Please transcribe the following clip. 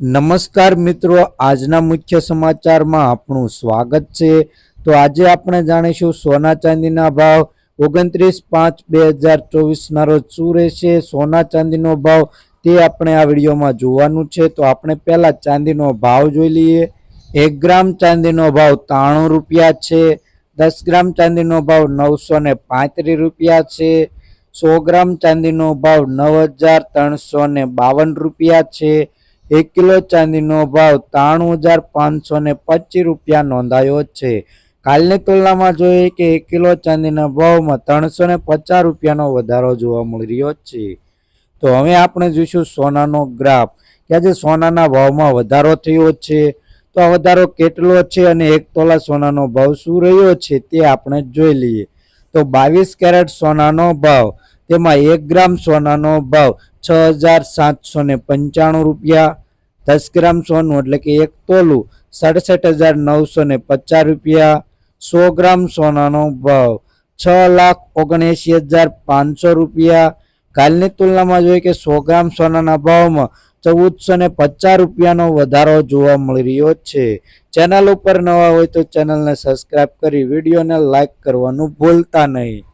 નમસ્કાર મિત્રો, આજના મુખ્ય સમાચારમાં આપણું સ્વાગત છે। તો આજે આપણે જાણીશું સોના ચાંદીના ભાવ 29/5/2024 રોજ શું રહેશે। સોના ચાંદીનો ભાવ તે આપણે આ વિડીયોમાં જોવાનું છે। તો આપણે પહેલા ચાંદીનો ભાવ જોઈ લઈએ। 1 ગ્રામ ચાંદીનો ભાવ 93 રૂપિયા છે। 10 ગ્રામ ચાંદીનો ભાવ 935 રૂપિયા છે। 100 ગ્રામ ચાંદીનો ભાવ 9352 રૂપિયા છે। 1 કિલો ચાંદીનો ભાવ 93,525 રૂપિયા નોંધાયો છે। કાલની તુલનામાં જોઈએ કે 1 કિલો ચાંદીના ભાવમાં 350 રૂપિયાનો વધારો જોવા મળી રહ્યો છે। તો હવે આપણે જોઈશું સોનાનો ગ્રાફ કે આજે સોનાના ભાવમાં વધારો થયો છે। તો આ વધારો કેટલો છે અને 1 તોલા સોનાનો ભાવ શું રહ્યો છે તે આપણે જોઈ લઈએ। તો 22 કેરેટ સોનાનો ભાવ, તેમાં 1 ગ્રામ સોનાનો ભાવ 6,795 રૂપિયા। 10 ગ્રામ સોનું એટલે કે 1 તોલું 67,950 રૂપિયા। 100 ગ્રામ સોનાનો ભાવ 6,79,500 રૂપિયા। કાલની તુલનામાં જોઈએ કે 100 ગ્રામ સોનાના ભાવમાં 1,450 રૂપિયાનો વધારો જોવા મળી રહ્યો છે। ચેનલ ઉપર નવા હોય તો ચેનલને સબસ્ક્રાઇબ કરી વિડીયોને લાઇક કરવાનું ભૂલતા નહીં।